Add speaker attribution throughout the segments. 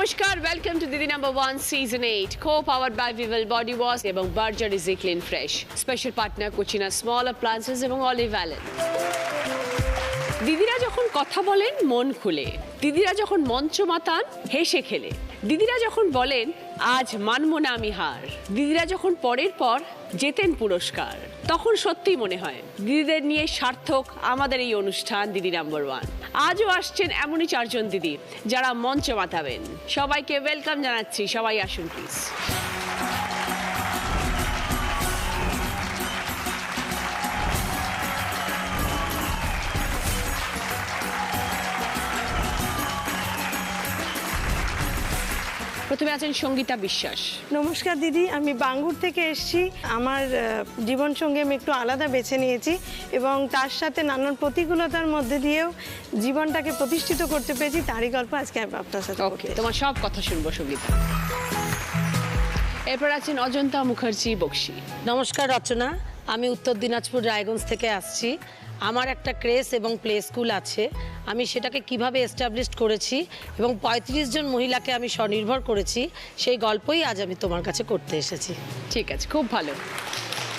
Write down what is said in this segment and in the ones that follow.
Speaker 1: নমস্কার, welcome to দিদি number 1 season 8 co-powered by Vival Body Wash এবং Berger Easy Clean Fresh special partner Cucina small appliances এবং Olive Allen. দিদিরা যখন কথা বলেন মন খুলে, দিদিরা যখন মঞ্চ মাতান হেসে খেলে, দিদিরা যখন বলেন আজ মানব না আমি হার, দিদিরা যখন পরের পর জেতেন পুরস্কার, তখন সত্যিই মনে হয় দিদিদের নিয়ে সার্থক আমাদের এই অনুষ্ঠান দিদি নাম্বার 1। আজও আসছেন এমনই 4 জন দিদি যারা মঞ্চ মাতাবেন। সবাইকে ওয়েলকাম জানাচ্ছি, সবাই আসুন প্লিজ। প্রথমে আছেন সঙ্গীতা বিশ্বাস।
Speaker 2: নমস্কার দিদি, আমি বাঙ্গুর থেকে এসেছি। আমার জীবন সঙ্গী আমি একটু আলাদা বেছে নিয়েছি এবং তার সাথে নানান প্রতিকূলতার মধ্যে দিয়েও জীবনটাকে প্রতিষ্ঠিত করতে পেরেছি, তারই গল্প আজকে আপনার সাথে।
Speaker 1: ওকে, তোমার সব কথা শুনবো সঙ্গীতা। এরপর আছেন অজন্তা মুখার্জি বক্সি।
Speaker 3: নমস্কার রচনা, আমি উত্তর দিনাজপুর রায়গঞ্জ থেকে আসছি। আমার একটা ক্রেস এবং প্লে স্কুল আছে। আমি সেটাকে কিভাবে এস্টাবলিশ করেছি এবং 35 জন মহিলাকে আমি স্বনির্ভর করেছি, সেই গল্পই আজ আমি তোমার কাছে করতে এসেছি।
Speaker 1: ঠিক আছে, খুব ভালো।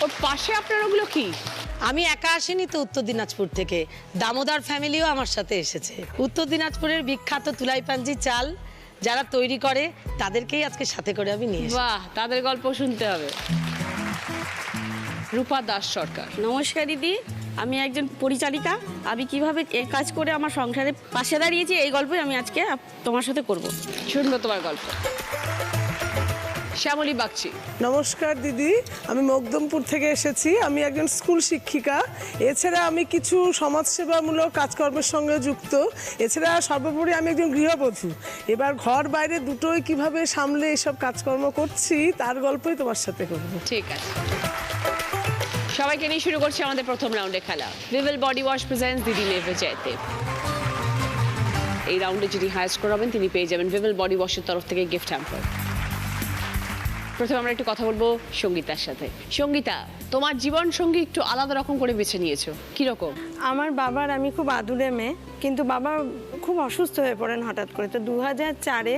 Speaker 1: ওর পাশে আপনার ওগুলো কি?
Speaker 3: আমি একা আসিনি তো উত্তর দিনাজপুর থেকে, দামোদর ফ্যামিলিও আমার সাথে এসেছে। উত্তর দিনাজপুরের বিখ্যাত তুলাইপাঞ্জি চাল যারা তৈরি করে তাদেরকেই আজকে সাথে করে আমি নিয়ে এসেছি।
Speaker 1: বাহ, তাদের গল্প শুনতে হবে। রূপা দাস সরকার।
Speaker 4: নমস্কার দিদি, আমি একজন পরিচারিকা। আমি কিভাবে এই কাজ করে আমার সংসারে পাশে দাঁড়িয়েছি, এই গল্পই আমি আজকে তোমার সাথে করব।
Speaker 1: শুনবো তোমার গল্প। শ্যামলী বাগচি।
Speaker 5: নমস্কার দিদি, আমি মকদমপুর থেকে এসেছি। আমি একজন স্কুল শিক্ষিকা। এছাড়া আমি কিছু সমাজসেবামূলক কাজকর্মের সঙ্গে যুক্ত। এছাড়া সর্বোপরি আমি একজন গৃহবধূ। এবার ঘর বাইরে দুটোই কিভাবে সামলে এসব কাজকর্ম করছি তার গল্পই তোমার সাথে করবো।
Speaker 1: ঠিক আছে, সবাইকে নিয়ে শুরু করছি আমাদের প্রথম রাউন্ডে খেলা। ভিভেল বডি ওয়াশ প্রেজেন্টস দিদি নেভে চাইতে। এই রাউন্ডে যিনি হায়ার স্কোর হবেন তিনি পেয়ে যাবেন ভিভেল বডি ওয়াশের তরফ থেকে গিফট হ্যাম্পার। প্রথমে আমরা একটু কথা বলবো সঙ্গীতার সাথে। সঙ্গীতা, তোমার জীবন সঙ্গী একটু আলাদা রকম করে বেছে নিয়েছো, কি রকম?
Speaker 2: আমার বাবার আমি খুব আদুরে মেয়ে, কিন্তু বাবা খুব অসুস্থ হয়ে পড়েন হঠাৎ করে। তো 2004-এ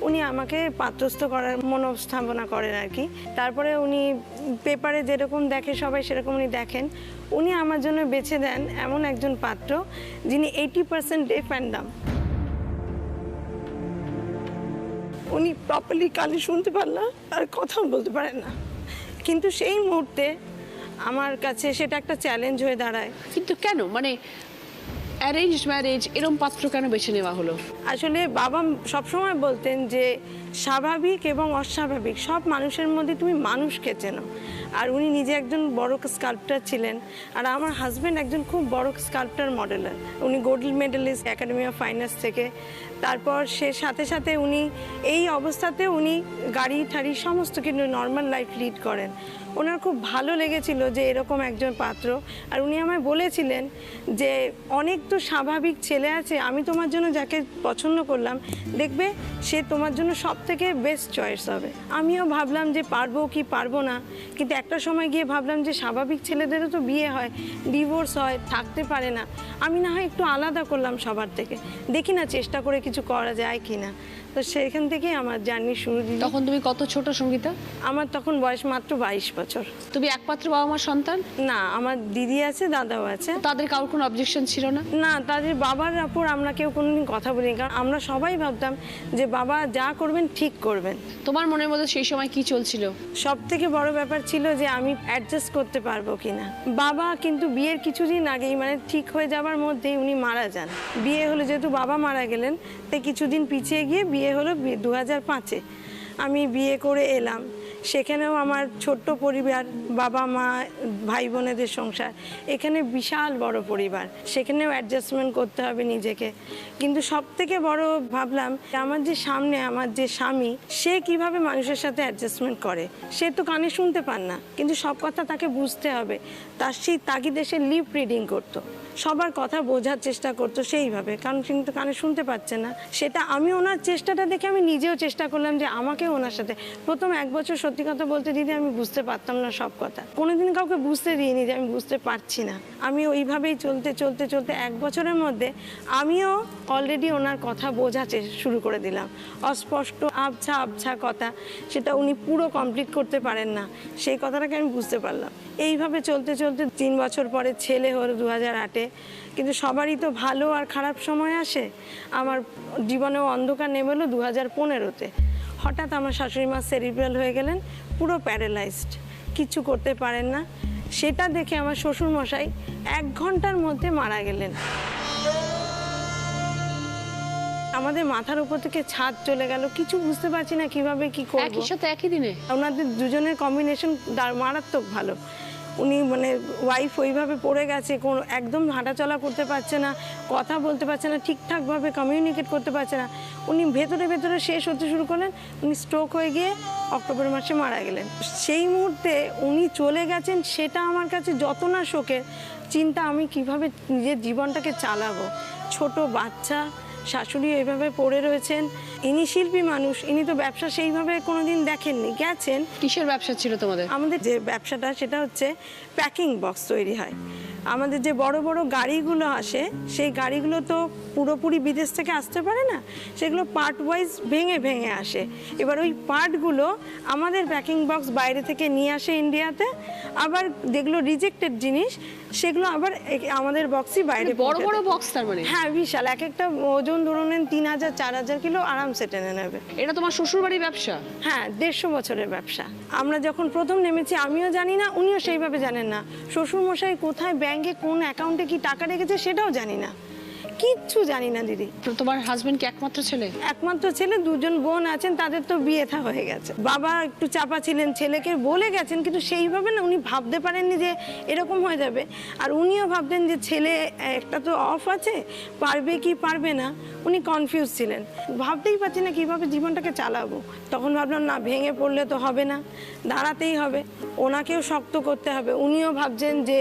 Speaker 2: উনি আমাকে পাত্রস্থ করার মনস্থাপনা করেন আর কি। তারপরে উনি পেপারে যেরকম দেখে সবাই সেরকম উনি দেখেন। উনি আমার জন্য বেছে দেন এমন একজন পাত্র যিনি 80% ডেফ অ্যান্ড ডাম্ব। উনি প্রপারলি কানে শুনতে পারেন না আর কথাও বলতে পারেন না, কিন্তু সেই মুহূর্তে আমার কাছে সেটা একটা চ্যালেঞ্জ হয়ে দাঁড়ায়।
Speaker 1: কিন্তু কেন, মানে অ্যারেঞ্জ ম্যারেজ এরম পাত্র কেন বেছে নেওয়া হলো?
Speaker 2: আসলে বাবা সবসময় বলতেন যে স্বাভাবিক এবং অস্বাভাবিক সব মানুষের মধ্যে তুমি মানুষকে চেনো। আর উনি নিজে একজন বড় স্কাল্পটার ছিলেন, আর আমার হাজব্যান্ড একজন খুব বড় স্কাল্পটার মডেলার। উনি gold medallist academy of fine arts থেকে। তারপর সে সাথে সাথে উনি এই অবস্থাতে উনি গাড়ি ঠাড়ি সমস্ত কিন্তু নর্মাল লাইফ লিড করেন। ওনার খুব ভালো লেগেছিল যে এরকম একজন পাত্র। আর উনি আমায় বলেছিলেন যে অনেক তো স্বাভাবিক ছেলে আছে, আমি তোমার জন্য যাকে পছন্দ করলাম দেখবে সে তোমার জন্য সব থেকে বেস্ট চয়েস হবে। আমিও ভাবলাম যে পারবো কি পারবো না, কিন্তু একটা সময় গিয়ে ভাবলাম যে স্বাভাবিক ছেলেদেরও তো বিয়ে হয়, ডিভোর্স হয়, থাকতে পারে না। আমি না হয় একটু আলাদা করলাম সবার থেকে, দেখি না চেষ্টা করে কিছু করা যায় কি না। তো সেখান থেকেই আমার জার্নি শুরু।
Speaker 1: তখন তুমি কত ছোট সঙ্গীতা?
Speaker 2: আমার তখন বয়স মাত্র 22 বছর।
Speaker 1: তুমি একমাত্র বাবা মার সন্তান?
Speaker 2: না, আমার দিদি আছে, দাদাও আছে।
Speaker 1: তাদের কারোর কোনো অবজেকশন ছিল না?
Speaker 2: না, তাদের বাবার উপর আমরা কেউ কোনোদিন কথা বলিনি, কারণ আমরা সবাই ভাবতাম যে বাবা যা করবেন ঠিক করবেন।
Speaker 1: তোমার মনের মধ্যে সেই সময় কি চলছিল?
Speaker 2: সব থেকে বড় ব্যাপার ছিল যে আমি অ্যাডজাস্ট করতে পারবো কিনা। বাবা কিন্তু বিয়ের কিছুদিন আগেই, মানে ঠিক হয়ে যাওয়ার মধ্যেই উনি মারা যান। বিয়ে হলো, যেহেতু বাবা মারা গেলেন তাই কিছুদিন পিছিয়ে গিয়ে বিয়ে হলো 2005-এ। আমি বিয়ে করে এলাম, সেখানেও আমার ছোট্ট পরিবার, বাবা মা ভাই বোনেদের সংসার। এখানে বিশাল বড় পরিবার, সেখানেও অ্যাডজাস্টমেন্ট করতে হবে নিজেকে। কিন্তু সব থেকে বড় ভাবলাম আমার যে সামনে আমার যে স্বামী, সে কিভাবে মানুষের সাথে অ্যাডজাস্টমেন্ট করে। সে তো কানে শুনতে পান না, কিন্তু সব কথা তাকে বুঝতে হবে। তার সেই তাগিদে সে লিপ রিডিং করতো। সবার কথা বোঝার চেষ্টা করতো সেইভাবে, কারণ কিন্তু কানে শুনতে পাচ্ছে না। সেটা আমি ওনার চেষ্টাটা দেখে আমি নিজেও চেষ্টা করলাম যে আমাকেও ওনার সাথে, প্রথম 1 বছর সত্যি কথা বলতে দিদি আমি বুঝতে পারতাম না সব কথা, কোনোদিন কাউকে বুঝতে দিইনি যে আমি বুঝতে পারছি না। আমি ওইভাবেই চলতে 1 বছরের মধ্যে আমিও অলরেডি ওনার কথা বোঝা শুরু করে দিলাম। অস্পষ্ট আবছা আবছা কথা, সেটা উনি পুরো কমপ্লিট করতে পারেন না, সেই কথাটাকে আমি বুঝতে পারলাম। এইভাবে চলতে 3 বছর পরে ছেলে হলো 2008-এ। কিন্তু সবারই তো ভালো আর খারাপ সময় আসে, আমার জীবনেও অন্ধকার নেমে এলো 2015-তে। হঠাৎ আমার শাশুড়ি মা সেরিব্রাল হয়ে গেলেন, পুরো প্যারালাইজড, কিছু করতে পারেন না। সেটা দেখে আমার শ্বশুরমশাই 1 ঘন্টার মধ্যে মারা গেলেন। আমাদের মাথার উপর থেকে ছাদ চলে গেল, কিছু বুঝতে পারছি না কিভাবে কি করব।
Speaker 1: একই সাথে একই দিনে
Speaker 2: ওনাদের দুজনের কম্বিনেশন মারাত্মক ভালো। উনি মানে ওয়াইফ ওইভাবে পড়ে গেছে, কোনো একদম হাঁটাচলা করতে পারছে না, কথা বলতে পারছে না, ঠিকঠাকভাবে কমিউনিকেট করতে পারছে না। উনি ভেতরে ভেতরে শেষ হতে শুরু করলেন, উনি স্ট্রোক হয়ে গিয়ে অক্টোবর মাসে মারা গেলেন। সেই মুহূর্তে উনি চলে গেছেন, সেটা আমার কাছে যত না শোকের চিন্তা, আমি কিভাবে নিজের জীবনটাকে চালাবো। ছোট বাচ্চা, শাশুড়ি এইভাবে পড়ে রয়েছেন। ইনি শিল্পী মানুষ, ইনি তো ব্যবসা সেইভাবে কোনোদিন দেখেননি, গেছেন।
Speaker 1: কিসের ব্যবসা ছিল তোমাদের?
Speaker 2: আমাদের যে ব্যবসাটা সেটা হচ্ছে প্যাকিং বক্স তৈরি হয়। আমাদের যে বড় বড় গাড়িগুলো আসে, সেই গাড়িগুলো তো পুরোপুরি বিদেশ থেকে আসতে পারে না, সেগুলো পার্ট ওয়াইজ ভেঙে ভেঙে আসে। এবার ওই পার্টগুলো আমাদের প্যাকিং বক্স বাইরে থেকে নিয়ে আসে ইন্ডিয়াতে, আবার যেগুলো রিজেক্টেড জিনিস সেগুলো আবার আমাদের বক্সই বাইরে
Speaker 1: বড় বড় বক্স তার মানে?
Speaker 2: হ্যাঁ, বিশাল। একটা ওজন ধরুন 3000-4000 কিলো আরামসে টেনে নেবে।
Speaker 1: এটা তোমার শ্বশুরবাড়ির ব্যবসা?
Speaker 2: হ্যাঁ, 150 বছরের ব্যবসা। আমরা যখন প্রথম নেমেছি আমিও জানি না, উনিও সেইভাবে জানেন না। শ্বশুরমশাই কোথায় ব্যাংকে কোন অ্যাকাউন্টে কি টাকা রেখেছে সেটাও জানি না, কিচ্ছু জানি না দিদি।
Speaker 1: তো তোমার হাজবেন্ড কি একমাত্র ছেলে?
Speaker 2: একমাত্র ছেলে, 2জন বোন আছেন, তাদের তো বিয়ে থা হয়ে গেছে। বাবা একটু চাপা ছিলেন, ছেলেকে বলে গেছেন, কিন্তু সেইভাবে না, উনি ভাবতে পারেননি যে এরকম হয়ে যাবে। আর উনিও ভাবতেন যে ছেলে একটা তো অফ আছে, পারবে কি পারবে না, উনি কনফিউজ ছিলেন। ভাবতেই পারছি না কিভাবে জীবনটাকে চালাবো। তখন ভাবলাম না, ভেঙে পড়লে তো হবে না, দাঁড়াতেই হবে, ওনাকেও শক্ত করতে হবে। উনিও ভাবছেন যে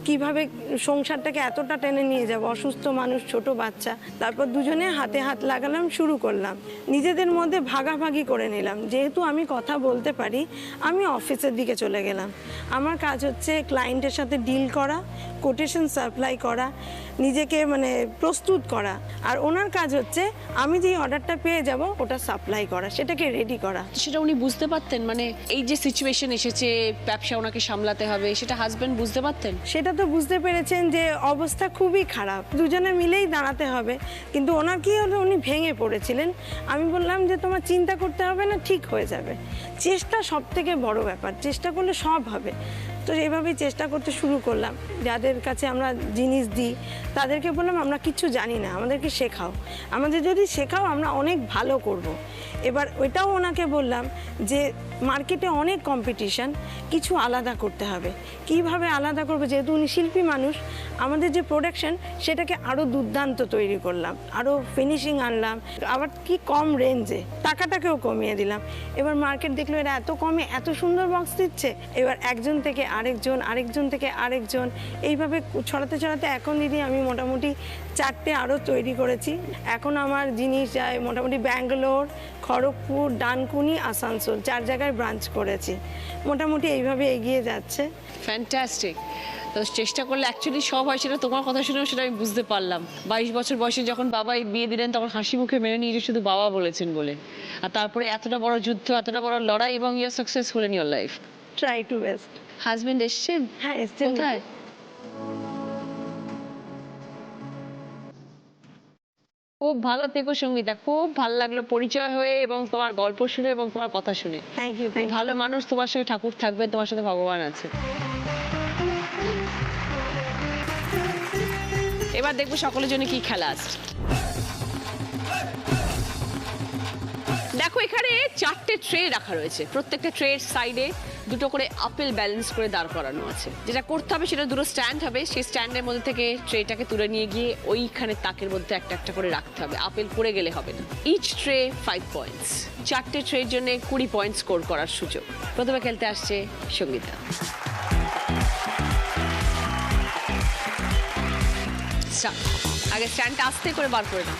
Speaker 2: কিভাবে সংসারটাকে এতটা টেনে নিয়ে যাব, অসুস্থ মানুষ, ছোট বাচ্চা। তারপর দুজনে হাতে হাত লাগালাম, শুরু করলাম, নিজেদের মধ্যে ভাগাভাগি করে নিলাম। যেহেতু আমি কথা বলতে পারি, আমি অফিসের দিকে চলে গেলাম। আমার কাজ হচ্ছে ক্লায়েন্টের সাথে ডিল করা, কোটেশন সাপ্লাই করা, নিজেকে মানে প্রস্তুত করা। আর ওনার কাজ হচ্ছে আমি যেই অর্ডারটা পেয়ে যাব ওটা সাপ্লাই করা, সেটাকে রেডি করা।
Speaker 1: সেটা উনি বুঝতে পারতেন? মানে এই যে সিচুয়েশন এসেছে, ব্যবসা ওনাকে সামলাতে হবে, সেটা হাজবেন্ড বুঝতে পারতেন?
Speaker 2: সেটা তো বুঝতে পেরেছেন যে অবস্থা খুবই খারাপ, দুজনে মিলেই দাঁড়াতে হবে। কিন্তু ওনার কি হলো, উনি ভেঙে পড়েছিলেন। আমি বললাম যে তোমার চিন্তা করতে হবে না, ঠিক হয়ে যাবে। চেষ্টা সব থেকে বড় ব্যাপার, চেষ্টা করলে সব হবে। তো এইভাবেই চেষ্টা করতে শুরু করলাম। যাদের কাছে আমরা জিনিস দিই তাদেরকে বললাম আমরা কিচ্ছু জানি না, আমাদেরকে শেখাও, আমাদের যদি শেখাও আমরা অনেক ভালো করব। এবার ওইটাও ওনাকে বললাম যে মার্কেটে অনেক কম্পিটিশন, কিছু আলাদা করতে হবে। কিভাবে আলাদা করবো, যেহেতু উনি শিল্পী মানুষ, আমাদের যে প্রোডাকশন সেটাকে আরও দুর্দান্ত তৈরি করলাম, আরও ফিনিশিং আনলাম, আবার কি কম রেঞ্জে, টাকাটাকেও কমিয়ে দিলাম। এবার মার্কেট দেখলো এরা এত কমে এত সুন্দর বক্স দিচ্ছে। এবার একজন থেকে আরেকজন, আরেকজন থেকে আরেকজন, এইভাবে ছড়াতে ছড়াতে এখন দিদি আমি মোটামুটি 4টে আরও তৈরি করেছি। এখন আমার জিনিস যায় মোটামুটি ব্যাঙ্গালোর, খড়গপুর, ডানকুনি, আসানসোল, 4 জায়গায় ব্রাঞ্চ করেছি। মোটামুটি এইভাবে এগিয়ে যাচ্ছে।
Speaker 1: ফ্যান্টাস্টিক। তো চেষ্টা করলে অ্যাকচুয়ালি সব হয়, সেটা তোমার কথা শুনেও সেটা আমি বুঝতে পারলাম। 22 বছর বয়সে যখন বাবা বিয়ে দিলেন তখন হাসি মুখে মেনে নিয়ে শুধু বাবা বলেছেন বলে, আর তারপরে এতটা বড় যুদ্ধ, এতটা বড় লড়াই, এবং you are successful in your life.
Speaker 2: Try to best.
Speaker 1: Husband এসছেন?
Speaker 2: হ্যাঁ, এসছেন।
Speaker 1: কোথায়? খুব ভালো থেকো সঙ্গীতা, খুব ভালো লাগলো পরিচয় হয়ে এবং তোমার গল্প শুনে এবং তোমার কথা শুনে।
Speaker 2: Thank you.
Speaker 1: ভালো মানুষ, তোমার সাথে ঠাকুর থাকবে, তোমার সাথে ভগবান আছে। এবার দেখবো সকলের জন্য কি খেলা আছে। দেখো এখানে 4টে ট্রে রাখা রয়েছে, প্রত্যেকটা ট্রের সাইডে 2টো করে আপেল ব্যালেন্স করে দাঁড় করানো আছে। যেটা করতে হবে সেটা 2টো স্ট্যান্ড হবে, সেই স্ট্যান্ডের মধ্যে থেকে ট্রেটাকে তুলে নিয়ে গিয়ে ওইখানে তাকের মধ্যে একটা একটা করে রাখতে হবে, আপেল পড়ে গেলে হবে না। ইচ ট্রে 5 পয়েন্টস, 4টে ট্রের জন্য 20 পয়েন্ট স্কোর করার সুযোগ। প্রথমে খেলতে আসছে সঙ্গীতা। আচ্ছা আগে স্ট্যান্ডটা আস্তে করে বার করে নাও।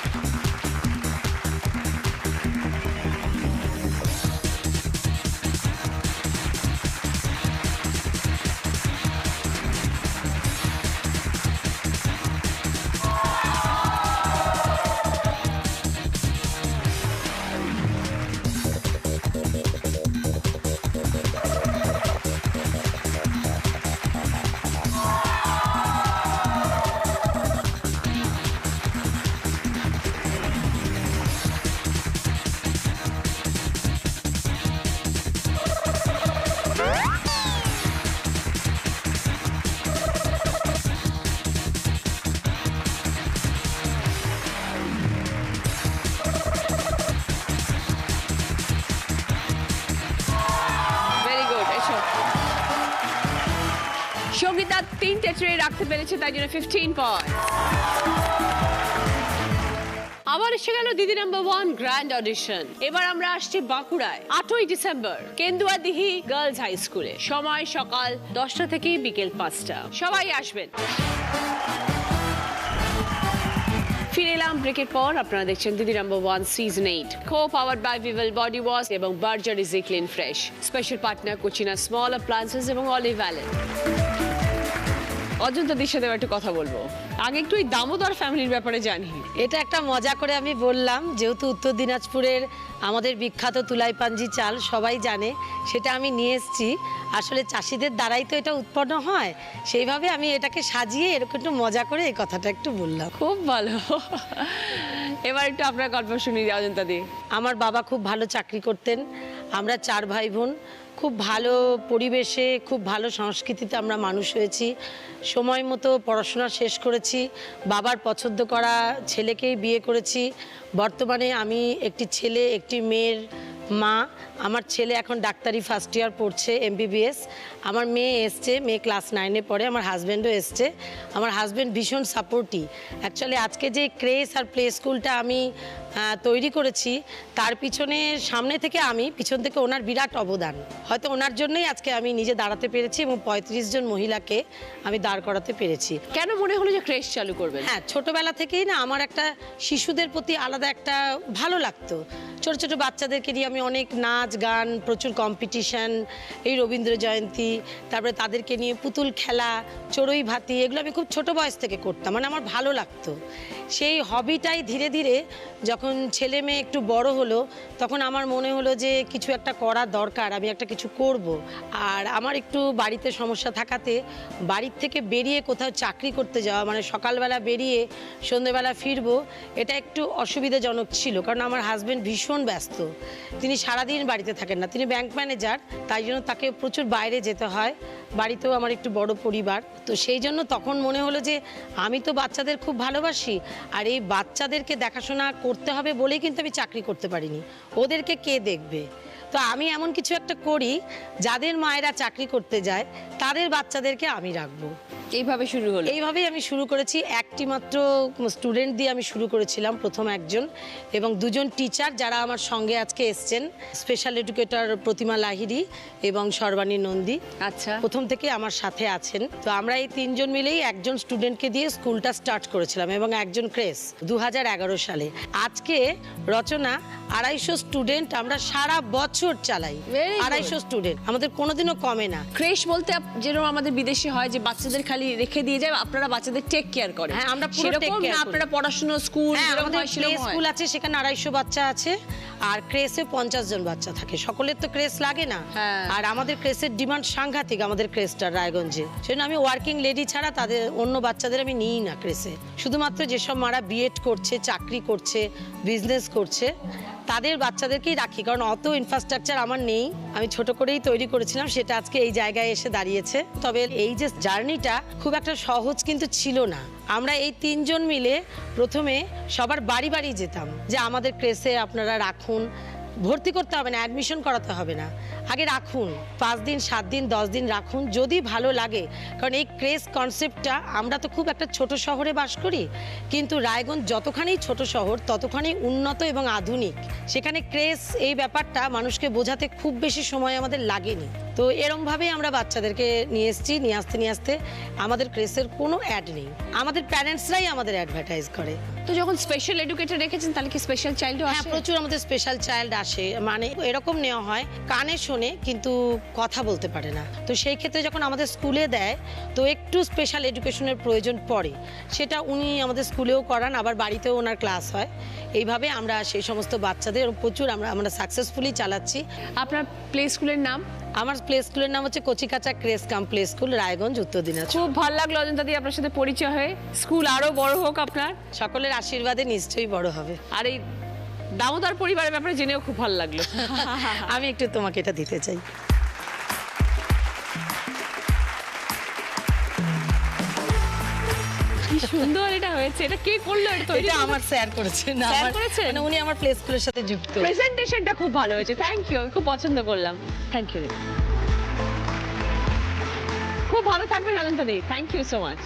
Speaker 1: Very good. এসো। সঙ্গীতা 3টে ট্রে রাখতে পেরেছে, তাই জন্য 15 পয়েন্ট। আবার এসে গেল দিদি নাম্বার 1 গ্র্যান্ড অডিশন। এবার আমরা আসছি বাঁকুড়ায় 8ই ডিসেম্বর কেন্দুয়াদিহি গার্লস হাই স্কুলে। সময় সকাল 10টা থেকে বিকেল 5টা। সবাই আসবেন। ফিরে এলাম ব্রেকের পর। আপনারা দেখছেন Didi number 1 season 8, co powered by Vivel body wash এবং Berger easy clean fresh. Special partner Kutchina small appliances এবং অলিভ ভ্যালি। অজন্তাদির সাথে একটু কথা বলবো। আগে একটু এই দামোদর ফ্যামিলির ব্যাপারে জানি।
Speaker 3: এটা একটা মজা করে আমি বললাম, যেহেতু উত্তর দিনাজপুরের আমাদের বিখ্যাত তুলাই পাঞ্জি চাল সবাই জানে, সেটা আমি নিয়ে এসেছি। আসলে চাষিদের দ্বারাই তো এটা উৎপন্ন হয়, সেইভাবে আমি এটাকে সাজিয়ে এরকম একটু মজা করে এই কথাটা একটু বললাম।
Speaker 1: খুব ভালো। এবার একটু আপনার গল্প শুনি অজন্তাদি।
Speaker 3: আমার বাবা খুব ভালো চাকরি করতেন। আমরা 4 ভাই বোন, খুব ভালো পরিবেশে, খুব ভালো সংস্কৃতিতে আমরা মানুষ হয়েছি। সময় মতো পড়াশোনা শেষ করেছি, বাবার পছন্দ করা ছেলেকেই বিয়ে করেছি। বর্তমানে আমি একটি ছেলে একটি মেয়ের মা। আমার ছেলে এখন ডাক্তারি ফার্স্ট ইয়ার পড়ছে, MBBS। আমার মেয়ে এসছে, মেয়ে ক্লাস 9-এ পড়ে। আমার হাজব্যান্ডও এসছে। আমার হাজব্যান্ড ভীষণ সাপোর্টিভ। অ্যাকচুয়ালি আজকে যে ক্রেস আর প্লে স্কুলটা আমি তৈরি করেছি, তার পিছনে সামনে থেকে আমি, পিছন থেকে ওনার বিরাট অবদান। হয়তো ওনার জন্যই আজকে আমি নিজে দাঁড়াতে পেরেছি এবং 35 জন মহিলাকে আমি দাঁড় করাতে পেরেছি।
Speaker 1: কেন মনে হলো যে ক্রেশ চালু করবেন?
Speaker 3: হ্যাঁ, ছোটবেলা থেকেই না আমার একটা শিশুদের প্রতি আলাদা একটা ভালো লাগতো। ছোট ছোট বাচ্চাদেরকে নিয়ে আমি অনেক নাচ গান, প্রচুর কম্পিটিশন, এই রবীন্দ্র জয়ন্তী, তারপরে তাদেরকে নিয়ে পুতুল খেলা, চড়ুই ভাতি, এগুলো আমি খুব ছোট বয়স থেকে করতাম। মানে আমার ভালো লাগতো। সেই হবিটাই ধীরে ধীরে যখন ছেলে মেয়ে একটু বড় হলো, তখন আমার মনে হলো যে কিছু একটা করা দরকার, আমি একটা কিছু করব। আর আমার একটু বাড়িতে সমস্যা থাকাতে বাড়ির থেকে বেরিয়ে কোথাও চাকরি করতে যাওয়া, মানে সকালবেলা বেরিয়ে সন্ধ্যেবেলা ফিরবো, এটা একটু অসুবিধাজনক ছিল। কারণ আমার হাজব্যান্ড ভীষণ ব্যস্ত, তিনি সারাদিন বাড়িতে থাকেন না, তিনি ব্যাংক ম্যানেজার, তাই জন্য তাকে প্রচুর বাইরে যেতে হয়। বাড়িতেও আমার একটু বড় পরিবার, তো সেই জন্য তখন মনে হলো যে আমি তো বাচ্চাদের খুব ভালোবাসি, আর এই বাচ্চাদেরকে দেখাশোনা করতে হবে বলেই কিন্তু আমি চাকরি করতে পারিনি। ওদেরকে কে দেখবে? তো আমি এমন কিছু একটা করি, যাদের মায়েরা চাকরি করতে যায় তাদের বাচ্চাদেরকে আমি রাখবো।
Speaker 1: এইভাবে শুরু হলো?
Speaker 3: এইভাবেই আমি শুরু করেছি। একটি মাত্র স্টুডেন্ট দিয়ে আমি শুরু করেছিলাম, প্রথম একজন, এবং 2 জন টিচার যারা আমার সঙ্গে আজকে এসছেন, স্পেশাল এডুকেটর প্রতিমা লাহিড়ী এবং সর্বাণী নন্দী।
Speaker 1: আচ্ছা।
Speaker 3: প্রথম থেকে আমার সাথে আছেন। তো আমরা এই 3 জন মিলেই একজন স্টুডেন্টকে দিয়ে স্কুলটা স্টার্ট করেছিলাম এবং একজন ক্রেস 2011 সালে। আজকে রচনা 250 স্টুডেন্ট আমরা সারা বছর চালাই। 250 স্টুডেন্ট, আমাদের কোনোদিনও কমে না।
Speaker 1: ক্রেশ বলতে যেরকম আমাদের বিদেশে হয় যে বাচ্চাদের খালি রেখে দিয়ে যায়, আপনারা বাচ্চাদের টেক কেয়ার করেন।
Speaker 3: হ্যাঁ, আমরা পুরো
Speaker 1: সেরকম
Speaker 3: take care
Speaker 1: না,
Speaker 3: করি।
Speaker 1: আপনারা পড়াশোনা স্কুল
Speaker 3: হ্যাঁ,
Speaker 1: যেরকম
Speaker 3: আমাদের
Speaker 1: হয়
Speaker 3: প্লে
Speaker 1: সেরকম হয়?
Speaker 3: স্কুল আছে, সেখানে 250 বাচ্চা আছে, আর ক্রেসে 50 জন বাচ্চা থাকে। সকলের তো ক্রেস লাগে না।
Speaker 1: হ্যাঁ।
Speaker 3: আর আমাদের ক্রেসের ডিমান্ড সাংঘাতিক, আমাদের ক্রেসটা রায়গঞ্জে। সেজন্য আমি ওয়ার্কিং লেডি ছাড়া তাদের অন্য বাচ্চাদের আমি নিই না ক্রেসে। শুধুমাত্র যেসব মারা বিএড করছে, চাকরি করছে, বিজনেস করছে, তাদের বাচ্চাদেরকেই রাখি। কারণ অত ইনফ্রাস্ট্রাকচার আমার নেই, আমি ছোট করেই তৈরি করেছিলাম, সেটা আজকে এই জায়গায় এসে দাঁড়িয়েছে। তবে এই যে জার্নিটা খুব একটা সহজ কিন্তু ছিল না। আমরা এই 3 জন মিলে প্রথমে সবার বাড়ি বাড়ি যেতাম, যে আমাদের ক্রেসে আপনারা রাখুন, ভর্তি করতে হবে না, অ্যাডমিশন করাতে হবে না, আগে রাখুন 5 দিন 7 দিন 10 দিন রাখুন, যদি ভালো লাগে। কারণ এই ক্রেস কনসেপ্টটা, আমরা তো খুব একটা ছোট শহরে বাস করি, কিন্তু রায়গঞ্জ যতখানি ছোট শহর ততখানি উন্নত এবং আধুনিক। সেখানে ক্রেস এই ব্যাপারটা মানুষকে বোঝাতে খুব বেশি সময় আমাদের লাগেনি। তো এরমভাবেই আমরা বাচ্চাদেরকে নিয়ে এসেছি, নিয়ে আসতে আমাদের ক্রেসের কোনো অ্যাড নেই, আমাদের প্যারেন্টসরাই আমাদের অ্যাডভার্টাইজ করে।
Speaker 1: তো যখন স্পেশাল এডুকেটর রেখেছেন তাহলে কি স্পেশাল চাইল্ডও
Speaker 3: হ্যাঁ,
Speaker 1: আসে?
Speaker 3: প্রচুর আমাদের স্পেশাল চাইল্ড আসে, মানে এরকম নেওয়া হয় কানে শোনে কিন্তু কথা বলতে পারে না। তো সেই ক্ষেত্রে যখন আমাদের স্কুলে দেয় তো একটু স্পেশাল এডুকেশনের প্রয়োজন পড়ে, সেটা উনি আমাদের স্কুলেও করান, আবার বাড়িতেও ওনার ক্লাস হয়। এইভাবে আমরা সেই সমস্ত বাচ্চাদের প্রচুর আমরা সাকসেসফুলি চালাচ্ছি।
Speaker 1: আপনার প্লে স্কুলের নাম?
Speaker 3: আমার প্লে স্কুলের নাম হচ্ছে কচিকাচা ক্রেস কাম প্লে স্কুল, রায়গঞ্জ, উত্তর দিনাজপুর।
Speaker 1: খুব ভালো লাগলো অজন্তা দি আপনার সাথে পরিচয় হয়ে। স্কুল আরো বড় হোক আপনার,
Speaker 3: সকলের আশীর্বাদে নিশ্চয়ই বড় হবে।
Speaker 1: আর এই দামোদর পরিবারের ব্যাপারে জেনেও খুব ভালো লাগলো।
Speaker 3: আমি একটু তোমাকে এটা দিতে চাই।
Speaker 1: কি সুন্দর এটা হয়েছে। এটা কে করলো?
Speaker 3: এটা আমার স্যার করেছেন,
Speaker 1: স্যার করেছেন?
Speaker 3: মানে উনি আমার প্লে স্কুলের সাথে যুক্ত।
Speaker 1: প্রেজেন্টেশনটা খুব ভালো হয়েছে, থ্যাংক ইউ, খুব পছন্দ করলাম, থ্যাংক ইউ। খুব ভালো থাকবেন Ajanta di, thank you so much.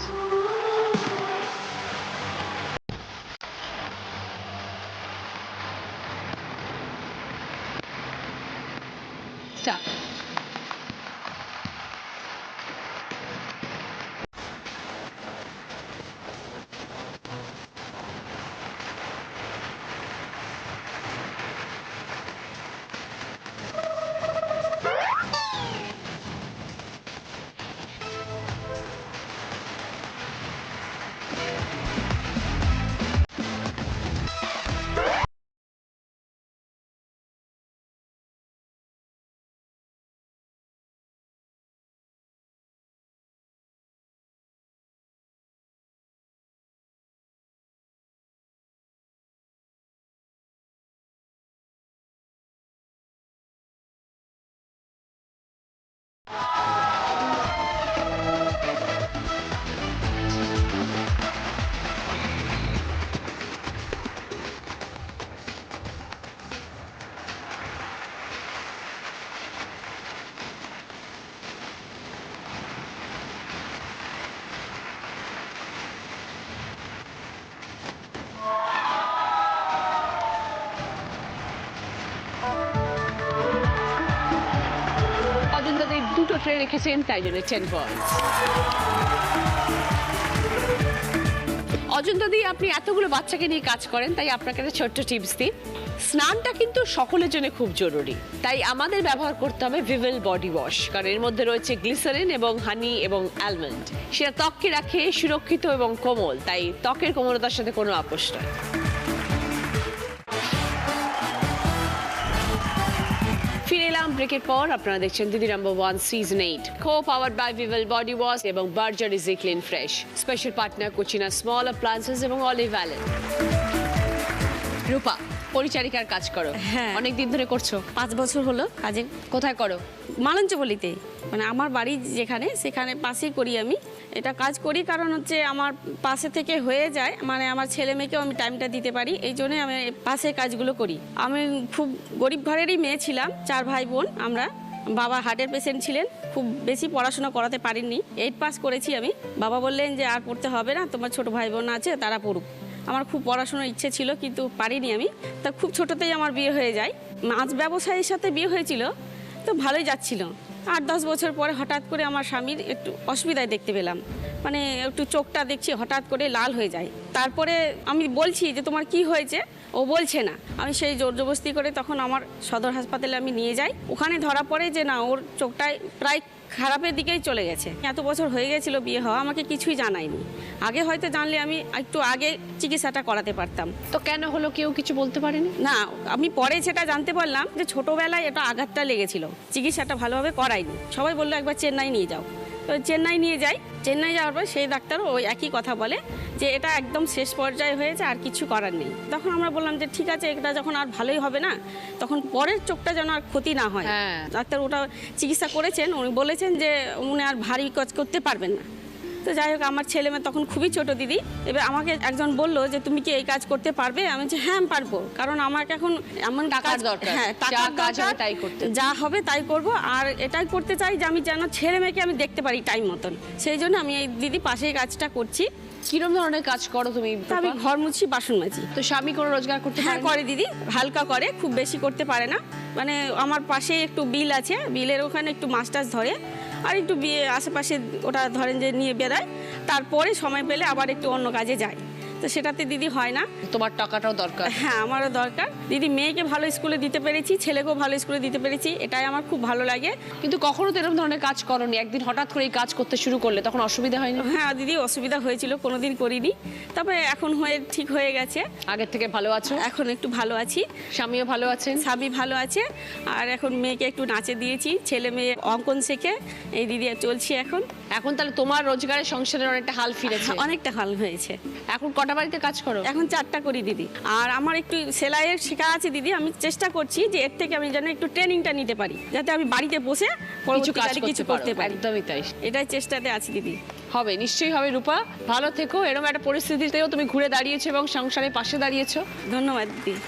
Speaker 1: Ajanta di দুটো ট্রে রেখেছেন, তাই জন্য 10 পয়েন্টস। অজন্তা দি, আপনি এতগুলো বাচ্চাকে নিয়ে কাজ করেন, তাই আপনাকে একটা ছোট্ট টিপস দিই। স্নানটা কিন্তু সকলের জন্য খুব জরুরি, তাই আমাদের ব্যবহার করতে হবে ভিভেল বডি ওয়াশ, কারণ এর মধ্যে রয়েছে গ্লিসারিন এবং হানি এবং অ্যালমন্ড। সেটা ত্বককে রাখে সুরক্ষিত এবং কোমল, তাই ত্বকের কোমলতার সাথে কোনো আপোষ নয়। ফিরে এলাম ব্রেকের পর। আপনারা দেখছেন Didi number 1 season 8, co powered by Vivel body wash এবং Berger easy clean fresh. Special partner Kutchina small appliances এবং অলিভ ভ্যালি। রূপা, পরিচারিকার কাজ করো,
Speaker 4: হ্যাঁ।
Speaker 1: অনেক দিন ধরে করছো?
Speaker 4: 5 বছর হলো কাজে।
Speaker 1: কোথায় করো?
Speaker 4: মালঞ্চবলিতে, মানে আমার বাড়ি যেখানে সেখানে পাশেই করি আমি। এটা কাজ করি কারণ হচ্ছে আমার পাশে থেকে হয়ে যায়, মানে আমার ছেলে মেয়েকেও আমি টাইমটা দিতে পারি, এই জন্যই আমি পাশে কাজগুলো করি। আমি খুব গরিব ঘরেরই মেয়ে ছিলাম, 4 ভাই বোন আমরা। বাবা হার্টের পেশেন্ট ছিলেন, খুব বেশি পড়াশোনা করাতে পারেননি, 8 পাস করেছি আমি। বাবা বললেন যে আর পড়তে হবে না, তোমার ছোট ভাই বোন আছে তারা পড়ুক। আমার খুব পড়াশোনার ইচ্ছে ছিল কিন্তু পারিনি আমি। তা খুব ছোটতেই আমার বিয়ে হয়ে যায়। মাছ ব্যবসায়ীর সাথে বিয়ে হয়েছিল, তো ভালোই যাচ্ছিল। 8-10 বছর পরে হঠাৎ করে আমার স্বামীর একটু অসুবিধায় দেখতে পেলাম, মানে একটু চোখটা দেখছি হঠাৎ করে লাল হয়ে যায়। তারপরে আমি বলছি যে তোমার কি হয়েছে, ও বলছে না। আমি সেই জোর জবরদস্তি করে তখন আমার সদর হাসপাতালে আমি নিয়ে যাই। ওখানে ধরা পড়ে যে না, ওর চোখটায় প্রায় খারাপের দিকেই চলে গেছে। এত বছর হয়ে গেছিল বিয়ে হওয়া, আমাকে কিছুই জানায়নি। আগে হয়তো জানলে আমি একটু আগে চিকিৎসাটা করাতে পারতাম।
Speaker 1: তো কেন হলো, কেউ কিছু বলতে পারেনি?
Speaker 4: না, আমি পরে সেটা জানতে পারলাম যে ছোটবেলায় এটা আঘাতটা লেগেছিল, চিকিৎসাটা ভালোভাবে করায়নি। সবাই বললো একবার চেন্নাই নিয়ে যাও। তো চেন্নাই নিয়ে যাই, চেন্নাই যাওয়ার পর সেই ডাক্তারও ওই একই কথা বলে যে এটা একদম শেষ পর্যায়ে হয়েছে, আর কিছু করার নেই। তখন আমরা বললাম যে ঠিক আছে, এটা যখন আর ভালোই হবে না, তখন পরের চোখটা যেন আর ক্ষতি না হয়। ডাক্তার ওটা চিকিৎসা করেছেন, উনি বলেছেন যে উনি আর ভারী কাজ করতে পারবেন না। তো যাই হোক আমার ছেলে মেয়ে তখন খুবই ছোট দিদি, এবার আমাকে একজন বললো যে তুমি কি এই কাজ করতে পারবে? আমি বলছি হ্যাঁ আমি পারবো, কারণ আমাকে এখন এমন
Speaker 1: টাকার দরকার।
Speaker 4: হ্যাঁ
Speaker 1: যা
Speaker 4: টাকার
Speaker 1: কাজ হবে
Speaker 4: দরকার,
Speaker 1: তাই করতে।
Speaker 4: যা হবে তাই করব। আর এটাই করতে চাই যে আমি যেন ছেলে মেয়েকে আমি দেখতে পারি টাইম মতন, সেই জন্য আমি এই দিদি পাশেই কাজটা করছি।
Speaker 1: কিরম ধরনের কাজ করো তুমি?
Speaker 4: তো আমি ঘর মুছি, বাসন মাজি।
Speaker 1: তো স্বামী কোনো রোজগার করতে
Speaker 4: হ্যাঁ
Speaker 1: পারে?
Speaker 4: করে দিদি, হালকা করে, খুব বেশি করতে পারে না। মানে আমার পাশে একটু বিল আছে, বিলের ওখানে একটু মাছ টাছ ধরে, আর একটু বিয়ে আশেপাশে ওটা ধরেন যে নিয়ে বেড়ায়, তারপরে সময় পেলে আবার একটু অন্য কাজে যায়। তো সেটাতে দিদি হয় না।
Speaker 1: তোমার টাকাটাও দরকার।
Speaker 4: হ্যাঁ আমারও দরকার দিদি, মেয়েকে ভালো স্কুলে দিতে পেরেছি, ছেলেকেও ভালো স্কুলে দিতে পেরেছি, এটাই আমার খুব ভালো লাগে।
Speaker 1: কিন্তু কখনো তো এরকম ধরনের কাজ করনি, একদিন হঠাৎ করে এই কাজ করতে শুরু করলে তখন অসুবিধা হয়নি?
Speaker 4: হ্যাঁ দিদি অসুবিধা হয়েছিল, কোনোদিন করিনি, তবে এখন হয়ে ঠিক হয়ে গেছে।
Speaker 1: আগের থেকে ভালো আছো?
Speaker 4: এখন একটু ভালো আছি,
Speaker 1: স্বামীও ভালো আছেন?
Speaker 4: স্বামী ভালো আছে। আর এখন মেয়েকে একটু নাচে দিয়েছি, ছেলে মেয়ে অঙ্কন শেখে, এই দিদি চলছি এখন।
Speaker 1: এখন তাহলে তোমার রোজগারের সংসারের অনেকটা হাল ফিরেছে?
Speaker 4: অনেকটা হাল হয়েছে।
Speaker 1: এখন কটা বাড়িতে কাজ করো?
Speaker 4: এখন 4টা করি দিদি। আর আমার একটু সেলাইয়ের শেখা আছে দিদি, আমি চেষ্টা করছি যে এর থেকে আমি যেন একটু ট্রেনিংটা নিতে পারি, যাতে আমি বাড়িতে বসে
Speaker 1: কিছু কাজ
Speaker 4: কিছু করতে পারি।
Speaker 1: একদমই তাই,
Speaker 4: এটাই চেষ্টাতে আছি দিদি।
Speaker 1: হবে, নিশ্চয়ই হবে রূপা। ভালো থেকো। এরকম একটা পরিস্থিতিতেও তুমি ঘুরে দাঁড়িয়েছো এবং সংসারের পাশে দাঁড়িয়েছো।
Speaker 4: ধন্যবাদ দিদি।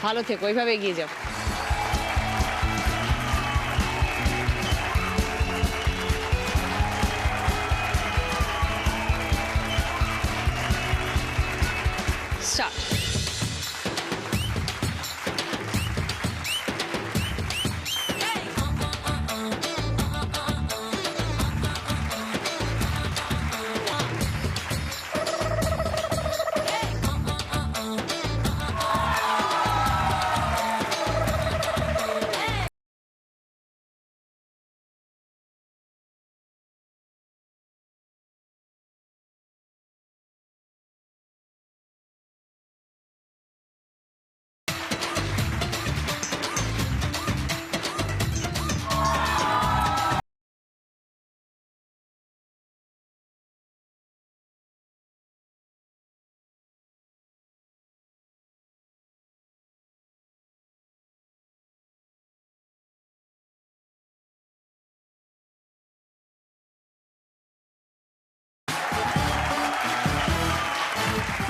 Speaker 1: ভালো থেকো, এইভাবে এগিয়ে যাও। Start.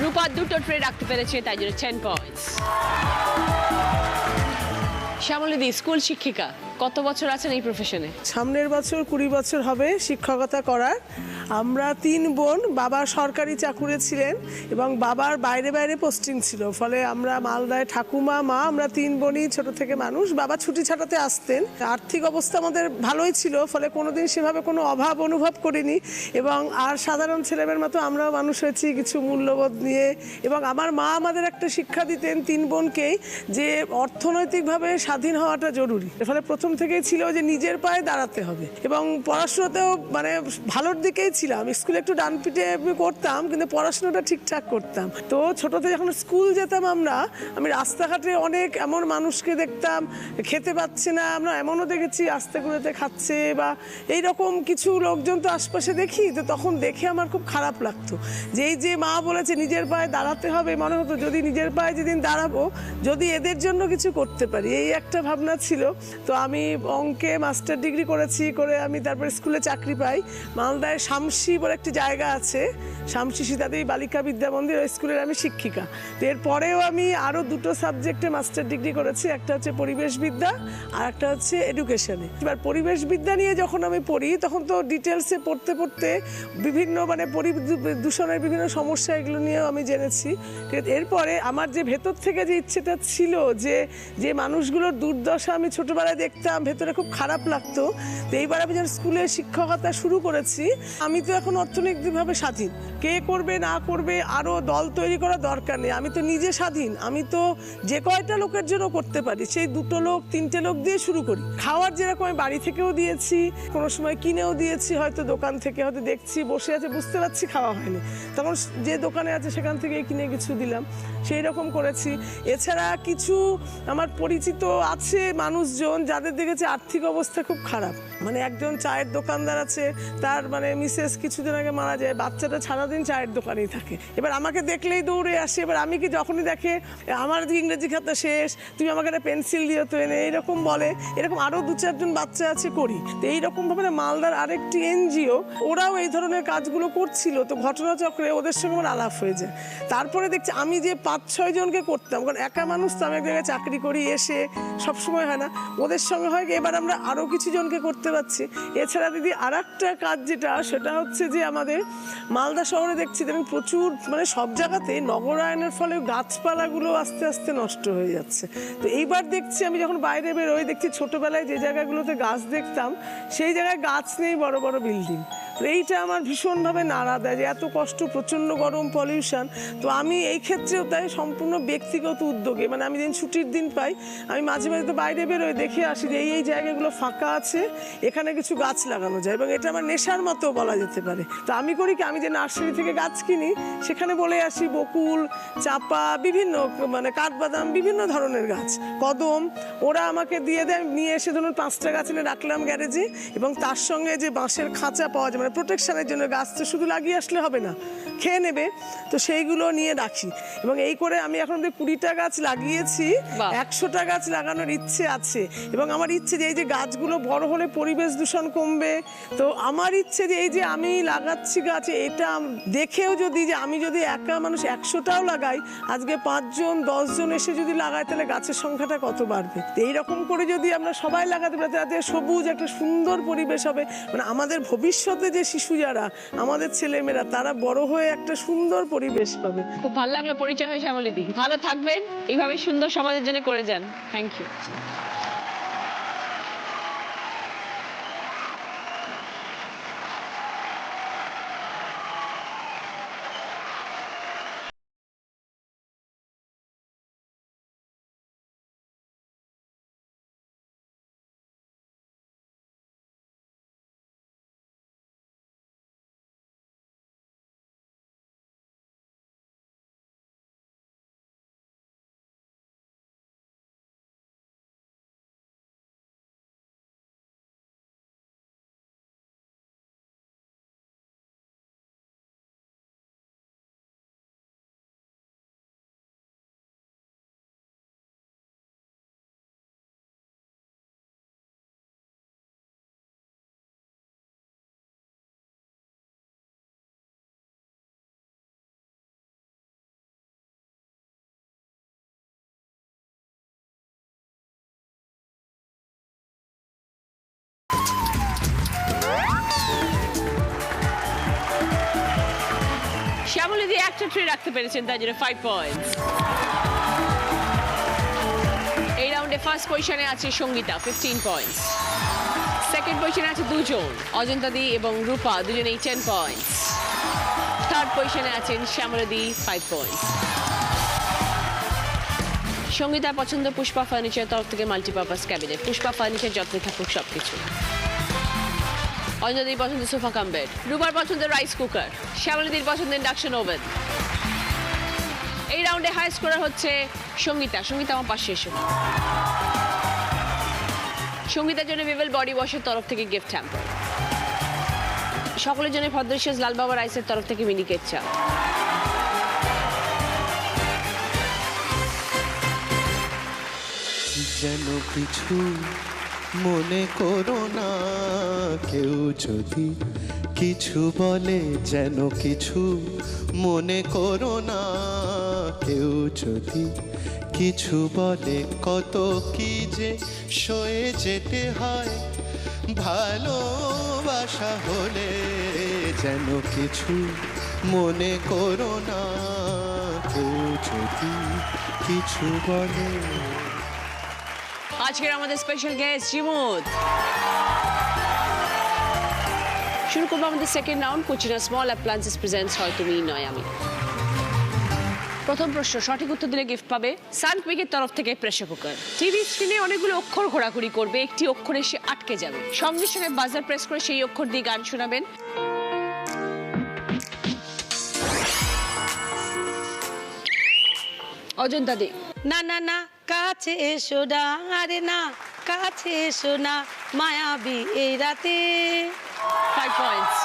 Speaker 1: রূপা দুটো ট্রে রাখতে পেরেছে, তাই জন্য 10 পয়েন্টস। শ্যামলীদি স্কুল শিক্ষিকা, কত বছর আছেন এই প্রফেশনে?
Speaker 5: সামনের বছর 20 বছর হবে শিক্ষকতা করার। আমরা 3 বোন, বাবা সরকারি চাকুরে ছিলেন এবং বাবার বাইরে বাইরে পোস্টিং ছিল, ফলে আমরা মালদায় ঠাকুমা মা আমরা 3 বোনই ছোট থেকে মানুষ। বাবা ছুটি ছাটাতে আসতেন। আর্থিক অবস্থা আমাদের ভালোই ছিল, ফলে কোনোদিন সেভাবে কোনো অভাব অনুভব করিনি এবং আর সাধারণ ছেলেমেয়ের মতো আমরাও মানুষ হয়েছি কিছু মূল্যবোধ নিয়ে। এবং আমার মা আমাদের একটা শিক্ষা দিতেন 3 বোনকেই, যে অর্থনৈতিকভাবে স্বাধীন হওয়াটা জরুরি। ফলে প্রথম থেকেই ছিল যে নিজের পায়ে দাঁড়াতে হবে এবং পড়াশোনাতেও মানে ভালোর দিকেই ছিলাম। স্কুলে একটু ডান পিটে করতাম, কিন্তু পড়াশোনাটা ঠিকঠাক করতাম। তো ছোটতে যখন স্কুল যেতাম আমি রাস্তাঘাটে অনেক এমন মানুষকে দেখতাম খেতে পাচ্ছে না, আমরা এমনও দেখেছি আস্তে গুলোতে খাচ্ছে বা এইরকম কিছু লোকজন তো আশপাশে দেখি। তো তখন দেখে আমার খুব খারাপ লাগতো যে এই যে মা বলেছে নিজের পায়ে দাঁড়াতে হবে, মনে হতো যদি নিজের পায়ে যেদিন দাঁড়াবো, যদি এদের জন্য কিছু করতে পারি, এই একটা ভাবনা ছিল। তো আমি অঙ্কে মাস্টার ডিগ্রি করেছি, করে আমি তারপরে স্কুলে চাকরি পাই। মালদায় শামসি বলে একটি জায়গা আছে, শামসি সীতাদেবী বালিকা বিদ্যা মন্দির, ওই স্কুলের আমি শিক্ষিকা। তো এরপরেও আমি আরও 2টো সাবজেক্টে মাস্টার ডিগ্রি করেছি, একটা হচ্ছে পরিবেশবিদ্যা আর একটা হচ্ছে এডুকেশনে। এবার পরিবেশবিদ্যা নিয়ে যখন আমি পড়ি তখন তো ডিটেলসে পড়তে পড়তে বিভিন্ন মানে দূষণের বিভিন্ন সমস্যা এগুলো নিয়েও আমি জেনেছি। এরপরে আমার যে ভেতর থেকে যে ইচ্ছেটা ছিল যে মানুষগুলোর দুর্দশা আমি ছোটবেলায় দেখতাম, ভেতরে খুব খারাপ লাগতো। তো এইবার আমি যখন স্কুলে শিক্ষকতা শুরু করেছি, আমি তো এখন অর্থনৈতিকভাবে স্বাধীন। কে করবে না করবে আরও দল তৈরি করা দরকার নেই, আমি তো নিজে স্বাধীন। আমি তো যে কয়টা লোকের জন্য করতে পারি সেই 2টো লোক 3টে লোক দিয়ে শুরু করি। খাওয়ার যেরকম আমি বাড়ি থেকেও দিয়েছি, কোনো সময় কিনেও দিয়েছি, হয়তো দোকান থেকে হয়তো দেখছি বসে আছে বুঝতে পারছি খাওয়া হয়নি, তখন যে দোকানে আছে সেখান থেকে কিনে কিছু দিলাম, সেই রকম করেছি। এছাড়া কিছু আমার পরিচিত আছে মানুষজন যাদের দেখেছি আর্থিক অবস্থা খুব খারাপ। মানে একজন চায়ের দোকানদার আছে, তার মানে মিসেস কিছুদিন আগে মারা যায়, বাচ্চাটা সারাদিন চায়ের দোকানেই থাকে। এবার আমাকে দেখলেই দৌড়ে আসে। এবার আমি কি যখনই দেখে আমার ইংরেজি খাতা শেষ, তুমি আমাকে একটা পেন্সিল দিও তো এনে, এইরকম বলে। এরকম আরও 2-4 বাচ্চা আছে করি। তো এইরকমভাবে মালদার আরেকটি এনজিও, ওরাও এই ধরনের কাজগুলো করছিল। তো ঘটনাচক্রে ওদের সঙ্গে আমার আলাপ হয়ে যায়। তারপরে দেখছি আমি যে 5-6 জনকে করতাম, কারণ একা মানুষ তো, আমি এক জায়গায় চাকরি করি, এসে সবসময় হয় না, ওদের সঙ্গে হয় কি এবার আমরা আরও কিছু জনকে করতে পারছি। এছাড়া দিদি আর একটা কাজ যেটা, সেটা হচ্ছে যে আমাদের মালদা শহরে দেখছি আমি প্রচুর, মানে সব জায়গাতে নগরায়নের ফলে গাছপালাগুলো আস্তে আস্তে নষ্ট হয়ে যাচ্ছে। তো এইবার দেখছি আমি যখন বাইরে বেরোই, দেখছি ছোটবেলায় যে জায়গাগুলোতে গাছ দেখতাম সেই জায়গায় গাছ নেই, বড় বড় বিল্ডিং। এইটা আমার ভীষণভাবে নাড়া দেয় যে এত কষ্ট, প্রচণ্ড গরম, পলিউশন। তো আমি এই ক্ষেত্রেও তাই সম্পূর্ণ ব্যক্তিগত উদ্যোগে, মানে আমি দিন ছুটির দিন পাই, আমি মাঝে মাঝে তো বাইরে বেরোয় দেখে আসি যে এই জায়গাগুলো ফাঁকা আছে, এখানে কিছু গাছ লাগানো যায়। এবং এটা আমার নেশার মতো বলা যেতে পারে। তো আমি করি কি, আমি যে নার্সারি থেকে গাছ কিনি সেখানে বলে আসি বকুল, চাপা, বিভিন্ন মানে কাঠবাদাম, বিভিন্ন ধরনের গাছ, কদম, ওরা আমাকে দিয়ে দেয়। নিয়ে এসে ধরুন 5টা গাছ এনে রাখলাম গ্যারেজে, এবং তার সঙ্গে যে বাঁশের খাঁচা পাওয়া যায়, মানে প্রোটেকশনের জন্য, গাছ তো শুধু লাগিয়ে আসলে হবে না, খেয়ে নেবে, তো সেইগুলো নিয়ে রাখি। এবং এই করে আমি এখন 20টা গাছ লাগিয়েছি, 100টা গাছ লাগানোর ইচ্ছে আছে। এবং আমার ইচ্ছে যে এই যে গাছগুলো বড় হলে পরিবেশ দূষণ কমবে। তো আমার ইচ্ছে যে এই যে আমি লাগাচ্ছি গাছ, এটা দেখেও যদি, যে আমি যদি একা মানুষ 100টাও লাগাই, আজকে 5 জন 10 জন এসে যদি লাগায়, তাহলে গাছের সংখ্যাটা কত বাড়বে। তো এইরকম করে যদি আমরা সবাই লাগাতে পারি, তাতে সবুজ একটা সুন্দর পরিবেশ হবে। মানে আমাদের ভবিষ্যতে যে শিশু যারা, আমাদের ছেলেমেয়েরা, তারা বড় হয়ে একটা সুন্দর পরিবেশ পাবে।
Speaker 1: খুব ভালো লাগলো পরিচয় হয়ে শ্যামলীদি। ভালো থাকবেন, এইভাবে সুন্দর সমাজের জন্য করে যান। Thank you. শ্যামলীদি একটা ট্রে রাখতে পেরেছেন, তাই জন্য 5 পয়েন্টস। এই রাউন্ডে ফার্স্ট পজিশনে আছে সঙ্গীতা, 15 পয়েন্টস। সেকেন্ড পজিশনে আছে দুজন, অজন্তাদি এবং রূপা, দুজনেই 10 পয়েন্টস। থার্ড পজিশনে আছেন শ্যামলীদি, 5 পয়েন্টস। সঙ্গীতার পছন্দ পুষ্পা ফার্নিচার তরফ থেকে মাল্টিপারপাস ক্যাবিনেট। পুষ্পা ফার্নিচার, যত্নে থাকুক সবকিছু। অঞ্জলির পছন্দ সোফা কাম বেড। রূপার পছন্দ রাইস কুকার। শ্যামলীদির পছন্দ ইন্ডাকশন ওভেন। এই রাউন্ডে হাই স্কোরার হচ্ছে সঙ্গীতা। সঙ্গীতা আমার পাশে এসো। সঙ্গীতার জন্য ভিভেল বডি ওয়াশের তরফ থেকে গিফট হ্যাম্পার। সকলের জন্য ভদ্রেশ্বর লাল বাবা রাইসের তরফ থেকে মিনি কেক চা।
Speaker 6: যেন কিছু মনে করো না, কেউ যদি কিছু বলে, যেন কিছু মনে করো না, কেউ যদি কিছু বলে, কত কি যে সয়ে যেতে হয় ভালোবাসা হলে। যেন কিছু মনে করো না, কেউ যদি কিছু বলে।
Speaker 1: আজকের আমাদের স্পেশাল গেস্ট জিমুত। শুরু করবো আমাদের second round, Cucina small appliances presents হয় তুমি নয় আমি। প্রথম প্রশ্ন, সঠিক উত্তর দিলে গিফট পাবে সানকুইকের তরফ থেকে প্রেসার কুকার। টিভি স্ক্রিনে অনেকগুলো অক্ষর ঘোরাঘুরি করবে, একটি অক্ষরে সে আটকে যাবে, সঙ্গে সঙ্গে বাজার প্রেস করে সেই অক্ষর দিয়ে গান শোনাবেন। অজন্তা দে।
Speaker 3: না না না কাছে এসো না, আরে না কাছে এসো না মায়াবী এই রাতে।
Speaker 1: 5 পয়েন্টস।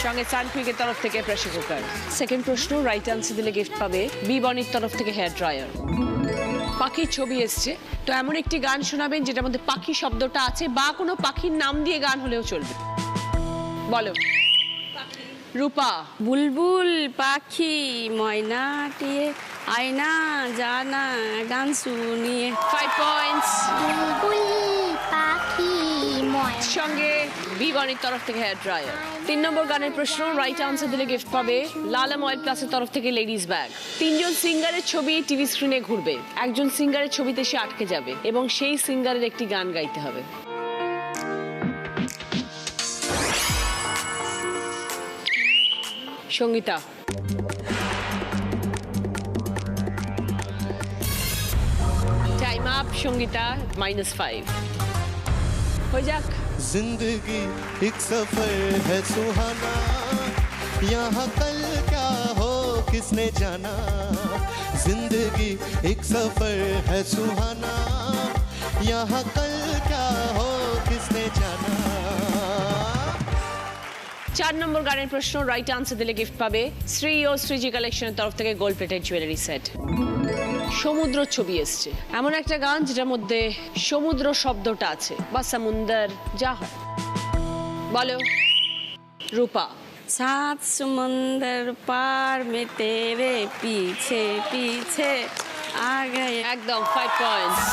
Speaker 1: সঙ্গে সানকুইকের তরফ থেকে প্রেসার কুকার। সেকেন্ড প্রশ্ন রাইট আনসার দিলে গিফট পাবে বি বনির তরফ থেকে হেয়ার ড্রায়ার। পাখির ছবি এসছে, তো এমন একটি গান শোনাবেন যেটার মধ্যে পাখি শব্দটা আছে বা কোনো পাখির নাম দিয়ে গান হলেও চলবে। বলো। রূপা।
Speaker 4: বুলবুল পাখি ময়নাটিয়ে আয়না জানা গান শুনিয়ে।
Speaker 1: 5 পয়েন্টস।
Speaker 7: বুলবুল পাখি ময়না
Speaker 1: সঙ্গে বি বনির তরফ থেকে হেয়ার ড্রায়ার। 3 নম্বর গানের প্রশ্ন রাইট আনসার দিলে গিফট পাবে লালম অয়েল প্লাসের তরফ থেকে লেডিস ব্যাগ। 3জন সিঙ্গারের ছবি টিভি স্ক্রিনে ঘুরবে, একজন সিঙ্গারের ছবিতে সে আটকে যাবে এবং সেই সিঙ্গারের একটি গান গাইতে হবে। সঙ্গীতা। টাইম আপ সঙ্গীতা, -5 হয়ে যাক।
Speaker 6: जिंदगी एक सफर है सुहाना, यहाँ कल क्या हो किसने जाना। जिंदगी एक सफर है सुहाना, यहाँ कल क्या हो किसने जाना।
Speaker 1: 4 নম্বর গানের প্রশ্ন রাইট আনসার দিলে গিফট পাবে শ্রী ও শ্রীজি কালেকশনের তরফ থেকে গোল্ড প্লেটেড জুয়েলারি সেট। সমুদ্র ছবি এসছে, এমন একটা গান যেটার মধ্যে সমুদ্র শব্দটা আছে বা সমুন্দর যা হয়। বলো। রূপা।
Speaker 4: सात समंदर पार में तेरे पीछे पीछे आ गए।
Speaker 1: একদম 5 পয়েন্টস।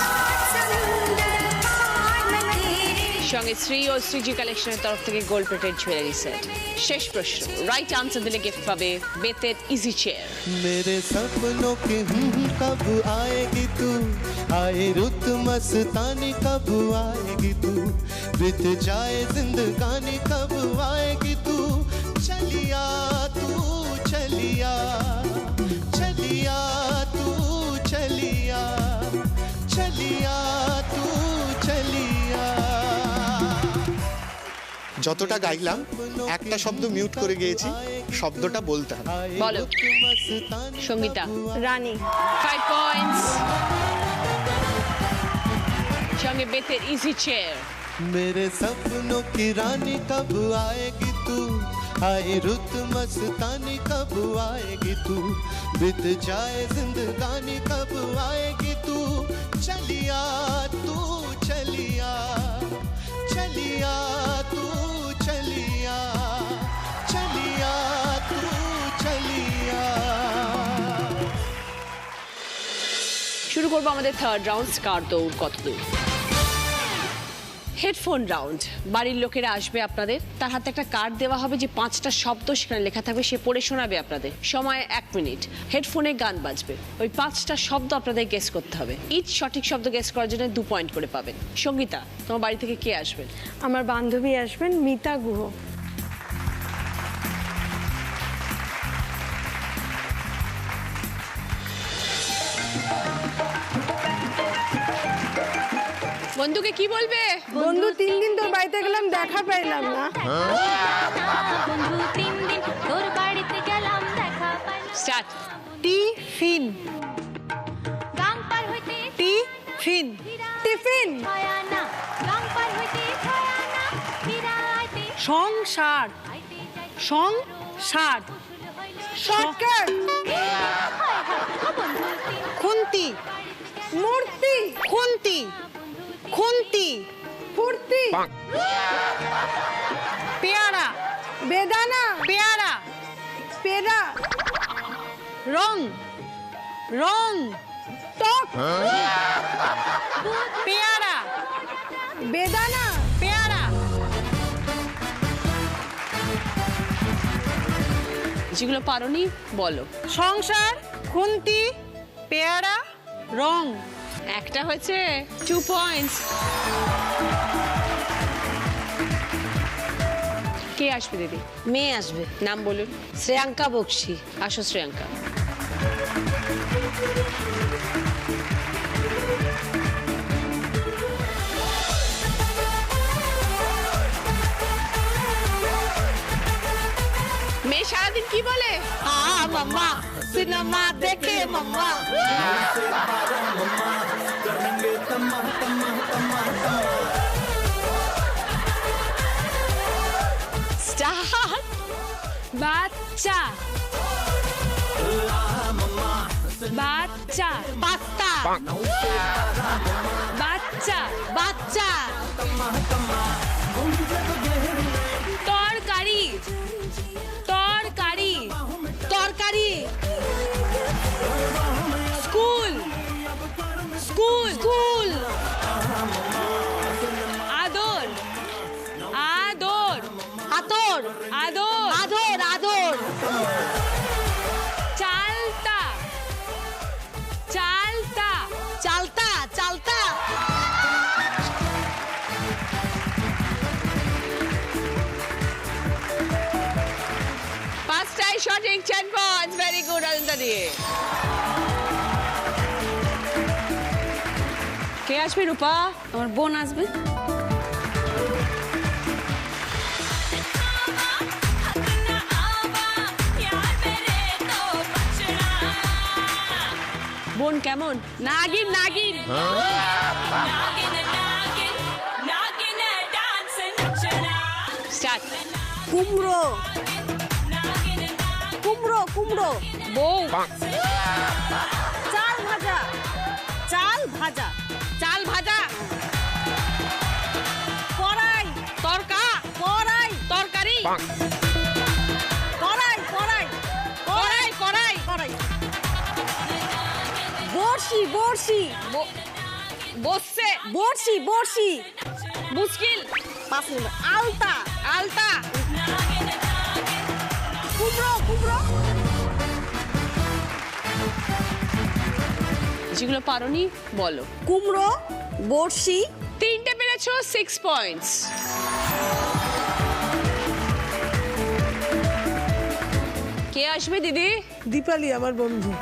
Speaker 1: সঙ্গে শ্রী ও শ্রীজি কালেকশনের তরফ থেকে গোল্ড প্লেটেড জুয়েলারি সেট। শেষ প্রশ্ন রাইট আনসার দিলে গিফট পাবে বেতের ইজি চেয়ার।
Speaker 6: मेरे सपनों की कब आएगी तू, आए रुत मस्तानी कब आएगी तू, बीत जाए जिंदगानी कब आएगी तू। चलिया तू चलिया, चलिया तू चलिया, चलिया तू चलिया।
Speaker 8: যতটা গাইলাম একটা শব্দ মিউট করে গিয়েছি, শব্দটা বলতে হবে।
Speaker 1: বলো। সঙ্গীতা।
Speaker 2: রানী।
Speaker 1: 5 পয়েন্টস। সঙ্গে বেতের ইজি চেয়ার।
Speaker 6: मेरे सपनों की रानी कब आएगी तू, आए रुत मस्तानी कब आएगी तू, बीत जाए जिंदगानी कब आएगी तू। चलिया तू चलिया, चलिया तू चलिया, चलिया तू चलिया।
Speaker 1: শুরু করবো আমাদের থার্ড রাউন্ড কার দৌড় কত দূর। Headphone round. বাড়ির লোকেরা আসবে আপনাদের, তার হাতে একটা কার্ড দেওয়া হবে যে 5টা শব্দ সেখানে লেখা থাকবে, সে পড়ে শোনাবে আপনাদের। সময় 1 মিনিট। হেডফোনে গান বাজবে, ওই 5টা শব্দ আপনাদের গেস করতে হবে। ইচ সঠিক শব্দ গেস করার জন্য 2 পয়েন্ট করে পাবেন। সঙ্গীতা, তোমার বাড়ি থেকে কে আসবেন?
Speaker 2: আমার বান্ধবী আসবেন মিতা গুহ।
Speaker 1: বন্ধুকে কি বলবে?
Speaker 2: বন্ধু 3 দিন তোর বাড়িতে গেলাম, দেখা পাইলাম না।
Speaker 7: বন্ধু 3 দিন তোর বাড়িতে গেলাম, দেখা পাইলাম।
Speaker 1: স্টার্ট।
Speaker 3: টিফিন।
Speaker 7: গাং পার হইতে
Speaker 3: টিফিন।
Speaker 2: টিফিন।
Speaker 7: ছয়ানা, গাং পার হইতে ছয়ানা, ফিরাইতে
Speaker 3: সংসার।
Speaker 7: আইতে যাই
Speaker 3: সংসার।
Speaker 2: শর্টকাট।
Speaker 7: হয় হয় ও বন্ধু 3
Speaker 3: খুন্তি।
Speaker 2: মূর্তি।
Speaker 3: খুন্তি। খুন্তি।
Speaker 2: ফুর্তি।
Speaker 3: পেয়ারা।
Speaker 2: বেদানা।
Speaker 3: পেয়ারা।
Speaker 2: পেরা।
Speaker 3: রং। রং।
Speaker 2: টক।
Speaker 3: পেয়ারা।
Speaker 2: বেদানা।
Speaker 3: পেয়ারা।
Speaker 1: যেগুলো পারোনি বলো।
Speaker 3: সংসার, খুন্তি, পেয়ারা, রং।
Speaker 1: একটা হয়েছে, 2 পয়েন্টস। কে আসবে দিদি?
Speaker 3: মেয়ে আসবে,
Speaker 1: নাম বলুন।
Speaker 3: শ্রেয়াঙ্কা বক্সি।
Speaker 1: আসো শ্রেয়াঙ্কা। মেয়ে সারাদিন কি বলে?
Speaker 3: মাম্মা সিনেমা দেখে মাম্মা।
Speaker 1: স্টার্ট। বাচ্চা বাচ্চা
Speaker 3: পাস্তা
Speaker 1: বাচ্চা
Speaker 3: বাচ্চা
Speaker 1: তরকারি তরকারি
Speaker 3: তরকারি
Speaker 1: স্কুল স্কুল স্কুল আদর আদর
Speaker 3: আতর
Speaker 1: আদর
Speaker 3: আদর আদর
Speaker 1: চালতা চালতা
Speaker 3: চালতা চালতা
Speaker 1: পাঁচটায় সঠিক 10 পয়েন্টস ভেরি গুড অজন্তাদি। কে আসবে রূপা?
Speaker 4: আমার বোন আসবে।
Speaker 1: বোন কেমন? নাগিন নাগিন স্টার্ট।
Speaker 3: কুমড়ো কুমড়ো কুমড়ো
Speaker 1: বউ
Speaker 3: চাল ভাজা চাল ভাজা
Speaker 1: চাল ভাজা
Speaker 3: কড়াই
Speaker 1: তরকা
Speaker 3: কড়াই
Speaker 1: তরকারি
Speaker 3: কড়াই কড়াই
Speaker 1: কড়াই কড়াই
Speaker 3: কড়াই বড়শি বড়শি
Speaker 1: বসছে
Speaker 3: বড়শি বড়শি
Speaker 1: মুশকিল
Speaker 3: 5 মিনিট আলতা
Speaker 1: আলতা
Speaker 3: কুমড়ো কুমড়ো
Speaker 1: যেগুলো পারোনি বলো।
Speaker 3: কুমড়ো বড়শি
Speaker 1: তিনটে পেরেছো 6 পয়েন্টস। কে আসবে দিদি?
Speaker 5: দীপালি আমার বন্ধু।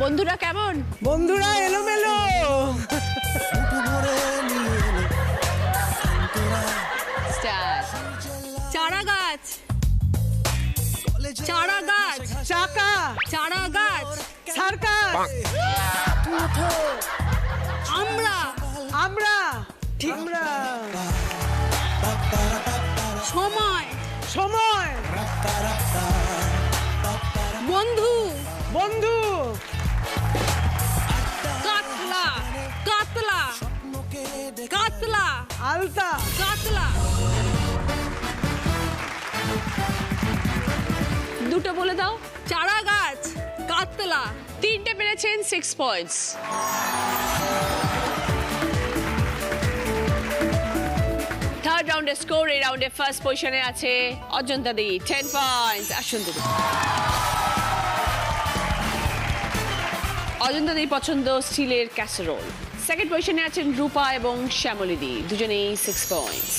Speaker 1: বন্ধুরা কেমন?
Speaker 5: বন্ধুরা এলোমেলো।
Speaker 1: স্টার্ট।
Speaker 3: চারা গাছ চারা গাছ
Speaker 5: চাকা
Speaker 3: চারা গাছ
Speaker 5: সার্কাস
Speaker 3: আমরা
Speaker 5: আমরা আমরা
Speaker 3: সময়
Speaker 5: সময়
Speaker 3: বন্ধু
Speaker 5: বন্ধু
Speaker 3: কাতলা কাতলা কাতলা
Speaker 5: আলতা
Speaker 3: কাতলা
Speaker 1: দুটো বলে দাও।
Speaker 3: চারা গাছ কাতলা
Speaker 1: তিনটে পেরেছেন 6 পয়েন্টস। থার্ড রাউন্ডের স্কোর এই রাউন্ডে ফার্স্ট পজিশনে আছে অজন্তা দি 10 পয়েন্টস। আসুন দিদি। অজন্তা দির পছন্দ স্টিলের ক্যাসারোল। সেকেন্ড পজিশনে আছেন রূপা এবং শ্যামলী দি, দুজনেই 6 পয়েন্টস।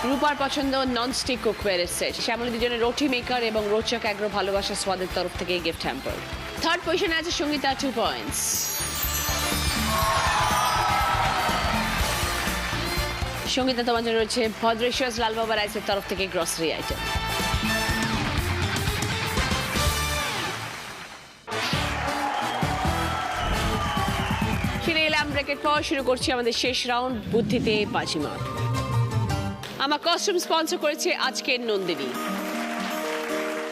Speaker 1: রূপার পছন্দ ননস্টিক কুকওয়্যারের সেট, শ্যামলী দুজনে রোটি মেকার এবং রোচক অ্যাগ্রো ভালোবাসা স্বাদের তরফ থেকে গিফট হ্যাম্পার। থার্ড পজিশনে আছে সঙ্গীতা 2 পয়েন্টস। সঙ্গীতা তোমার জন্য রয়েছে ভদ্রেশ্বর লালবাবা রাইসের তরফ থেকে গ্রসারি আইটেম। ফিরে এলাম ব্রেকের পর, শুরু করছি আমাদের শেষ রাউন্ড বুদ্ধিতে বাজিমাত। আমার কস্টিউম স্পন্সর করেছে আজকের নন্দিনী,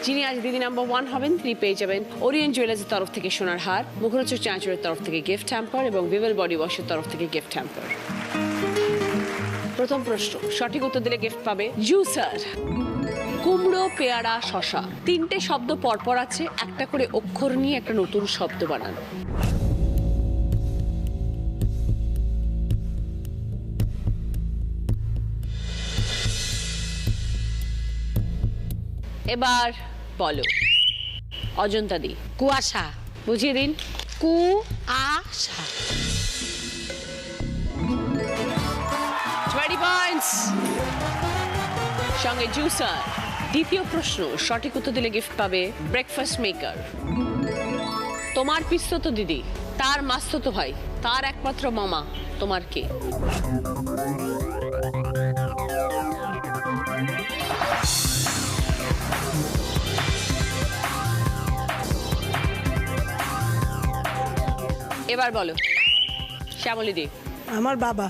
Speaker 1: যিনি আজ দিদি নাম্বার 1 হবেন। তিনি পেয়ে যাবেন ওরিয়েন্ট জুয়েলার্সের তরফ থেকে সোনার হার, মুখরোচক চাঁচুরের তরফ থেকে গিফট হ্যাম্পার এবং ভিভেল বডি ওয়াশের তরফ থেকে গিফট হ্যাম্পার। প্রথম প্রশ্ন, সঠিক উত্তর দিলে গিফট পাবে জুসার। কুমড়ো, পেয়ারা, শশা, তিনটে শব্দ পরপর আছে, একটা করে অক্ষর নিয়ে একটা নতুন শব্দ বানানো। এবার বলো অজন্তা দি।
Speaker 3: কুয়াশা
Speaker 1: বুঝিয়ে দিন।
Speaker 3: কুয়াশা
Speaker 1: 20 পয়েন্টস। সঙ্গে জুসার। দ্বিতীয় প্রশ্ন, সঠিক উত্তর দিলে গিফট পাবে ব্রেকফাস্ট মেকার। তোমার পিস্তত দিদি, তার মাস্তত ভাই, তার একমাত্র মামা তোমার কে? এবার বলো শ্যামলী দি।
Speaker 5: আমার বাবা।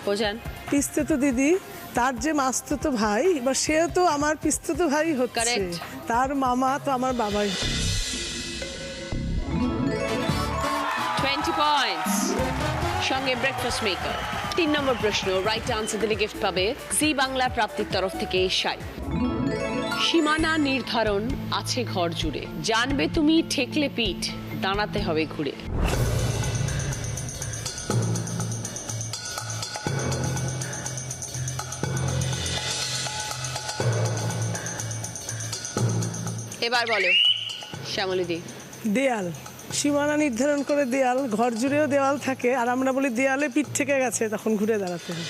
Speaker 1: বোঝান।
Speaker 5: পিস্তুত দিদি, তার যে মাস্তুত ভাই, বা সেও তো আমার পিস্তুত ভাই হচ্ছে।
Speaker 1: Correct.
Speaker 5: তার মামা তো আমার বাবাই।
Speaker 1: 20 পয়েন্টস, সঙ্গে ব্রেকফাস্ট মেকার। 3 নম্বর প্রশ্ন, রাইট আনসার দিলে গিফট পাবে জি বাংলা প্রাপ্তির তরফ থেকে শাড়ি। সীমানা নির্ধারণ আছে ঘর জুড়ে, জানবে তুমি ঠেকলে পিঠ, দাঁড়াতে হবে ঘুরে। এবার বলো শ্যামলী দি।
Speaker 5: দেয়াল। সীমানা নির্ধারণ করে দেয়াল, ঘর জুড়েও দেওয়াল থাকে, আর আমরা বলি দেয়ালে পিঠ থেকে গেছে, তখন ঘুরে দাঁড়াতে হবে।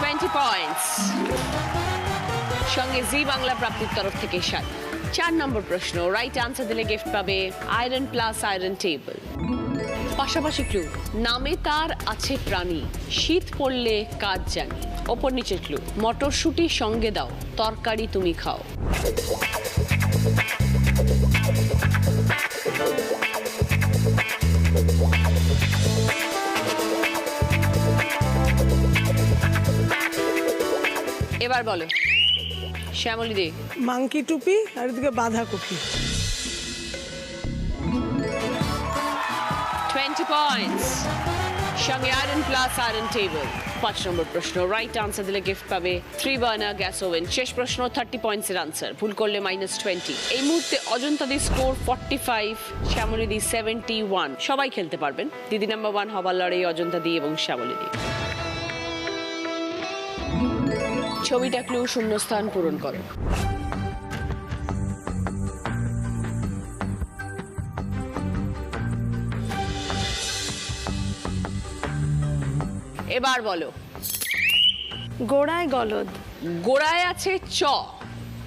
Speaker 1: 20 পয়েন্টস, সঙ্গে জি বাংলা প্রাপ্তির তরফ থেকে শাড়ি। 4 নম্বর প্রশ্ন, রাইট আনসার দিলে গিফট পাবে আয়রন প্লাস আয়রন টেবিল। পাশাপাশি ক্লু, নামে তার আছে প্রাণী, শীত পড়লে কাজ জানি। ওপর নিচের ক্লু, মটরশুঁটি সঙ্গে দাও, তরকারি তুমি খাও। এবার বলো শ্যামলী দি।
Speaker 5: মাংকি টুপি, আর এদিকে বাঁধাকপি।
Speaker 1: 20 পয়েন্টস, সঙ্গে আয়রন প্লাস আয়রন টেবিল। 5 নম্বর প্রশ্ন, রাইট আনসার দিলে গিফট পাবে 3 বার্নার গ্যাস ওভেন। শেষ প্রশ্ন 30 পয়েন্টসের আনসার, ভুল করলে -20। এই মুহূর্তে অজন্তা দি স্কোর 45, শ্যামলী দি 71। সবাই খেলতে পারবেন। দিদি নাম্বার 1 হবার লড়াই অজন্তা দি এবং শ্যামলী দি। ছবিটা ক্লু শূন্যস্থান পূরণ করো। এবার বলো।
Speaker 2: গোড়ায় গলদ।
Speaker 1: গোড়ায় আছে চ,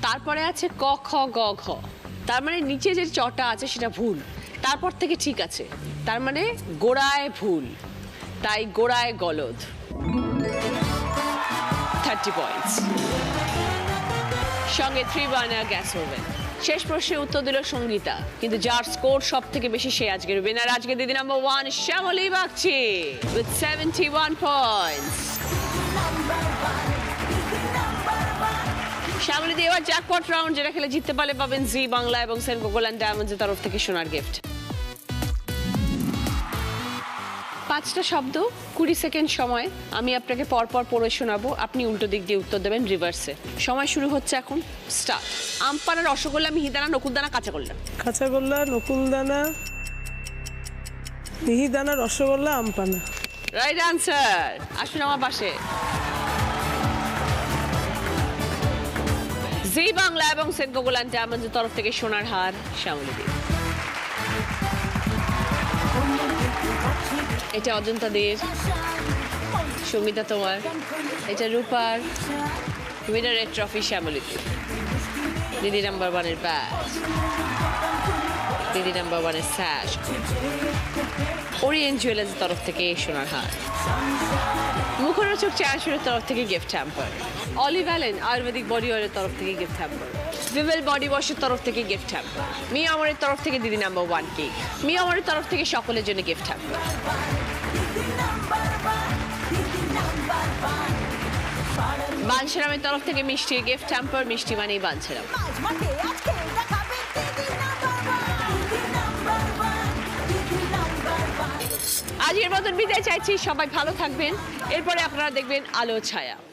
Speaker 1: তারপরে আছে ক খ গ ঘ, তার মানে নিচে যে চটা আছে সেটা ভুল, তারপর থেকে ঠিক আছে, তার মানে গোড়ায় ভুল, তাই গোড়ায় গলদ। 30 পয়েন্টস, সঙ্গে 3 বার্নার গ্যাস ওভেন। শেষ প্রশ্নের উত্তর দিল সঙ্গীতা, কিন্তু যার স্কোর সব থেকে বেশি সে আজকের উইনার। আজকে Didi number 1 Shyamali Bagchi with 71 points. Shyamali di, এবার জ্যাকপট রাউন্ড, যেটা খেলে জিততে পারলে পাবেন জি বাংলা এবং সেন্ট কোকোল অ্যান্ড ডায়মন্ডসের তরফ থেকে সোনার গিফট। 5টা শব্দ 20 সেকেন্ড সময় আমি আপনাকে পরপর পড়ে শোনাবো, আপনি উল্টো দিক দিয়ে উত্তর দেবেন রিভার্সে। সময় শুরু হচ্ছে এখন, স্টার্ট। আমপানা, রসগোল্লা, মিহিদানা, নকুলদানা, কাঁচাগোল্লা।
Speaker 5: কাঁচাগোল্লা, নকুলদানা, মিহিদানা, রসগোল্লা, আমপানা।
Speaker 1: রাইট আনসার, আসুন আমার পাশে। জি বাংলা এবং সেন্ট কোকোল অ্যান্ড ডায়মন্ডসের তরফ থেকে সোনার হার শ্যামলী দি। এটা অজন্তা দের, সঙ্গীতা তোমার, এটা রূপার, উইনারের ট্রফি শ্যামলী দি। দিদি নাম্বার 1 এর ব্যাচ, দিদি নাম্বার 1 এর স্যাশ, ওরিয়েন্ট জুয়েলার্সের তরফ থেকে সোনার হার, মুখরোচক চায়াশুরের তরফ থেকে gift hamper, Olive Allen ayurvedic body অয়েলের তরফ থেকে গিফট হ্যাম্পার, ভিভেল বডি ওয়াশের তরফ থেকে গিফট হ্যাম্পার, মি আমরের তরফ থেকে দিদি নাম্বার 1 কেক, মি আমরের তরফ থেকে সকলের জন্য গিফট হ্যাম্পার, বাঞ্ছেরামের তরফ থেকে মিষ্টির গিফট হ্যাম্পার, মিষ্টি মানেই বাঞ্ছেরাম। আজকের মতন বিদায় চাইছি, সবাই ভালো থাকবেন। এরপরে আপনারা দেখবেন আলো ছায়া।